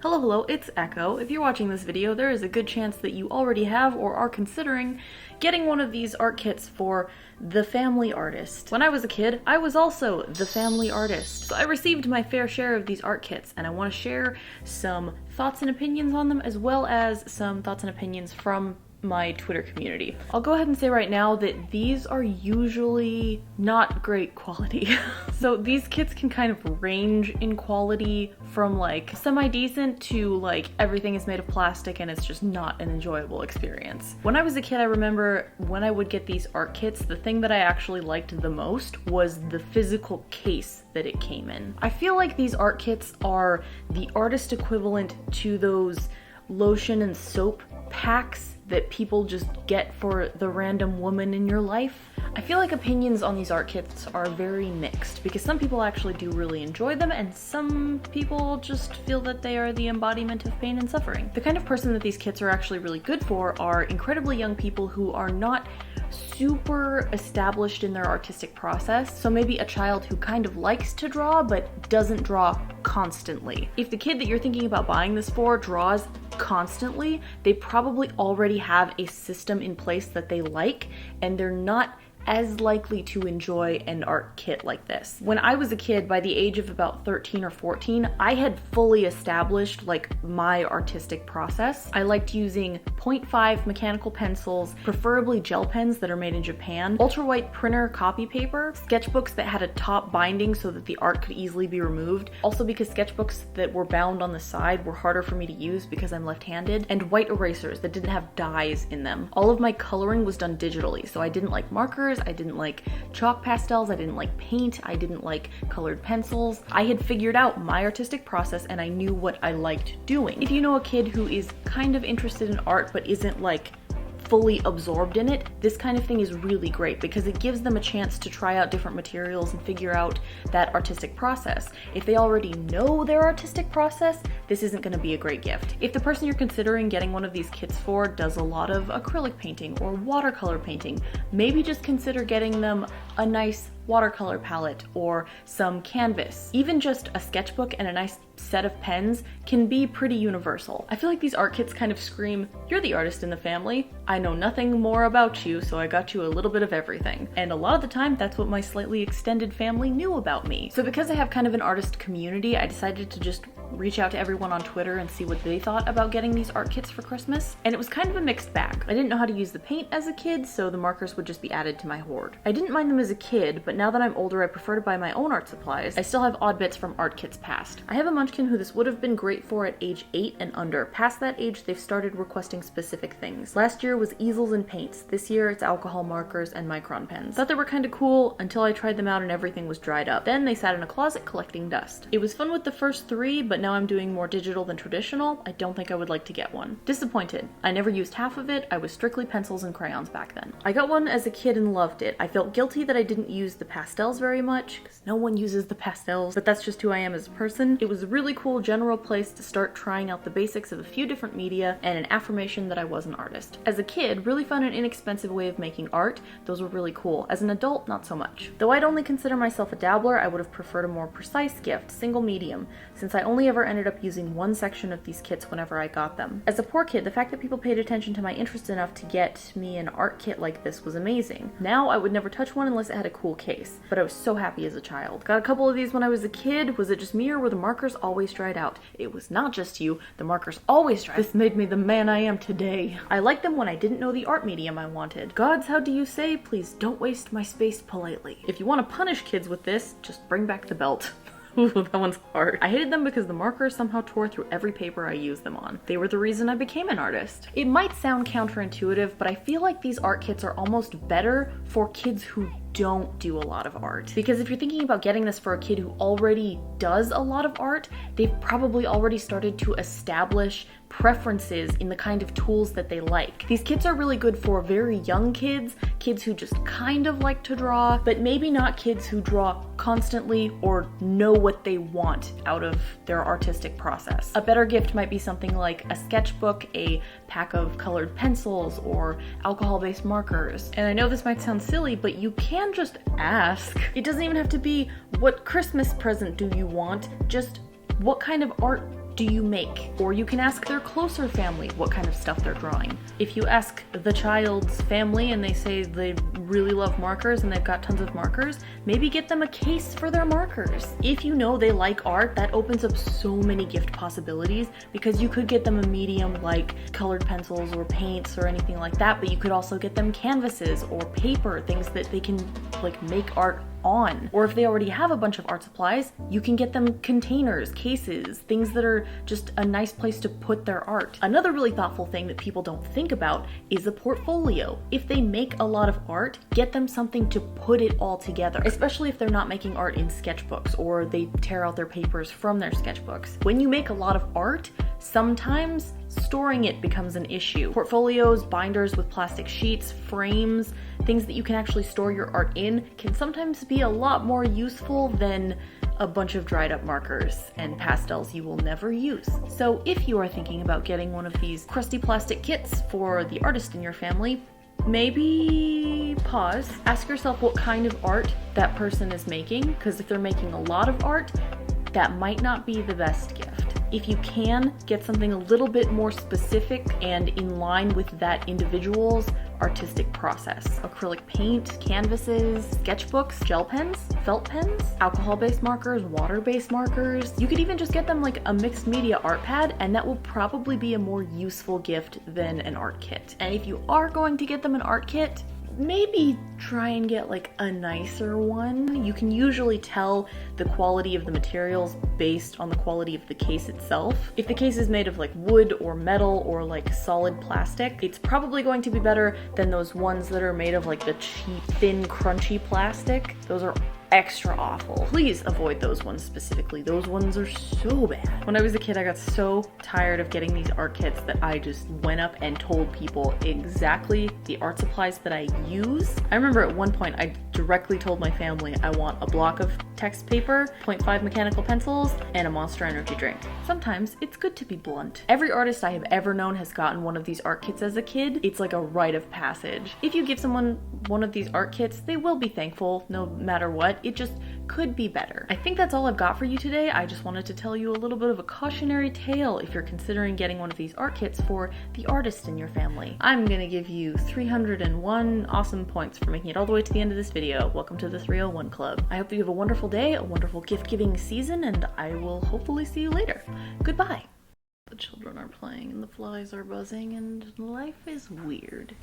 Hello, it's Echo. If you're watching this video, there is a good chance that you already have or are considering getting one of these art kits for the family artist. When I was a kid, I was also the family artist. So I received my fair share of these art kits, and I want to share some thoughts and opinions on them, as well as some thoughts and opinions from my Twitter community. I'll go ahead and say right now that these are usually not great quality. So these kits can kind of range in quality from like semi-decent to like everything is made of plastic and it's just not an enjoyable experience. When I was a kid, I remember when I would get these art kits, the thing that I actually liked the most was the physical case that it came in. I feel like these art kits are the artist equivalent to those lotion and soap packs that people just get for the random woman in your life. I feel like opinions on these art kits are very mixed because some people actually do really enjoy them and some people just feel that they are the embodiment of pain and suffering. The kind of person that these kits are actually really good for are incredibly young people who are not super established in their artistic process. So maybe a child who kind of likes to draw but doesn't draw constantly. If the kid that you're thinking about buying this for draws constantly, they probably already have a system in place that they like, and they're not as likely to enjoy an art kit like this. When I was a kid, by the age of about 13 or 14, I had fully established like my artistic process. I liked using 0.5 mechanical pencils, preferably gel pens that are made in Japan, ultra white printer copy paper, sketchbooks that had a top binding so that the art could easily be removed, also because sketchbooks that were bound on the side were harder for me to use because I'm left-handed, and white erasers that didn't have dyes in them. All of my coloring was done digitally, so I didn't like markers, I didn't like chalk pastels, I didn't like paint, I didn't like colored pencils. I had figured out my artistic process and I knew what I liked doing. If you know a kid who is kind of interested in art but isn't like fully absorbed in it, this kind of thing is really great because it gives them a chance to try out different materials and figure out that artistic process. If they already know their artistic process, this isn't going to be a great gift. If the person you're considering getting one of these kits for does a lot of acrylic painting or watercolor painting, maybe just consider getting them a nice watercolor palette or some canvas. Even just a sketchbook and a nice set of pens can be pretty universal. I feel like these art kits kind of scream, you're the artist in the family. I know nothing more about you, so I got you a little bit of everything. And a lot of the time, that's what my slightly extended family knew about me. So because I have kind of an artist community, I decided to just reach out to everyone on Twitter and see what they thought about getting these art kits for Christmas. And it was kind of a mixed bag. I didn't know how to use the paint as a kid, so the markers would just be added to my hoard. I didn't mind them as a kid, but now that I'm older, I prefer to buy my own art supplies. I still have odd bits from art kits past. I have a munchkin who this would have been great for at age 8 and under. Past that age, they've started requesting specific things. Last year was easels and paints. This year, it's alcohol markers and micron pens. Thought they were kind of cool until I tried them out and everything was dried up. Then they sat in a closet collecting dust. It was fun with the first 3, but now I'm doing more digital than traditional. I don't think I would like to get one. Disappointed. I never used half of it. I was strictly pencils and crayons back then. I got one as a kid and loved it. I felt guilty that I didn't use the pastels very much, because no one uses the pastels, but that's just who I am as a person. It was a really cool general place to start trying out the basics of a few different media and an affirmation that I was an artist. As a kid, really fun and inexpensive way of making art. Those were really cool. As an adult, not so much. Though I'd only consider myself a dabbler, I would have preferred a more precise gift, single medium, since I only ever ended up using one section of these kits whenever I got them. As a poor kid, the fact that people paid attention to my interest enough to get me an art kit like this was amazing. Now I would never touch one unless it had a cool case, but I was so happy as a child. Got a couple of these when I was a kid. Was it just me or were the markers always dried out? It was not just you, the markers always dried out. This made me the man I am today. I liked them when I didn't know the art medium I wanted. Gods, how do you say? Please don't waste my space politely. If you want to punish kids with this, just bring back the belt. Ooh, that one's hard. I hated them because the markers somehow tore through every paper I used them on. They were the reason I became an artist. It might sound counterintuitive, but I feel like these art kits are almost better for kids who don't do a lot of art. Because if you're thinking about getting this for a kid who already does a lot of art, they've probably already started to establish preferences in the kind of tools that they like. These kits are really good for very young kids, kids who just kind of like to draw, but maybe not kids who draw constantly or know what they want out of their artistic process. A better gift might be something like a sketchbook, a pack of colored pencils, or alcohol-based markers. And I know this might sound silly, but you can just ask. It doesn't even have to be, what Christmas present do you want? Just what kind of art do you make? Or you can ask their closer family what kind of stuff they're drawing. If you ask the child's family and they say they really love markers and they've got tons of markers, maybe get them a case for their markers. If you know they like art, that opens up so many gift possibilities, because you could get them a medium like colored pencils or paints or anything like that, but you could also get them canvases or paper, things that they can like make art on. Or if they already have a bunch of art supplies, you can get them containers, cases, things that are just a nice place to put their art. Another really thoughtful thing that people don't think about is a portfolio. If they make a lot of art, get them something to put it all together, especially if they're not making art in sketchbooks or they tear out their papers from their sketchbooks. When you make a lot of art, sometimes storing it becomes an issue. Portfolios, binders with plastic sheets, frames, things that you can actually store your art in can sometimes be a lot more useful than a bunch of dried up markers and pastels you will never use. So if you are thinking about getting one of these crusty plastic kits for the artist in your family, maybe pause, ask yourself what kind of art that person is making, because if they're making a lot of art, that might not be the best gift. If you can, get something a little bit more specific and in line with that individual's artistic process. Acrylic paint, canvases, sketchbooks, gel pens, felt pens, alcohol-based markers, water-based markers. You could even just get them like a mixed media art pad, and that will probably be a more useful gift than an art kit. And if you are going to get them an art kit, maybe try and get like a nicer one. You can usually tell the quality of the materials based on the quality of the case itself. If the case is made of like wood or metal or like solid plastic, it's probably going to be better than those ones that are made of like the cheap, thin, crunchy plastic. Those are extra awful. Please avoid those ones specifically. Those ones are so bad. When I was a kid, I got so tired of getting these art kits that I just went up and told people exactly the art supplies that I use. I remember at one point I directly told my family I want a block of text paper, 0.5 mechanical pencils, and a Monster Energy drink. Sometimes it's good to be blunt. Every artist I have ever known has gotten one of these art kits as a kid. It's like a rite of passage. If you give someone one of these art kits, they will be thankful no matter what. It just could be better. I think that's all I've got for you today. I just wanted to tell you a little bit of a cautionary tale if you're considering getting one of these art kits for the artist in your family. I'm gonna give you 301 awesome points for making it all the way to the end of this video. Welcome to the 301 Club. I hope you have a wonderful day, a wonderful gift-giving season, and I will hopefully see you later. Goodbye. The children are playing and the flies are buzzing and life is weird.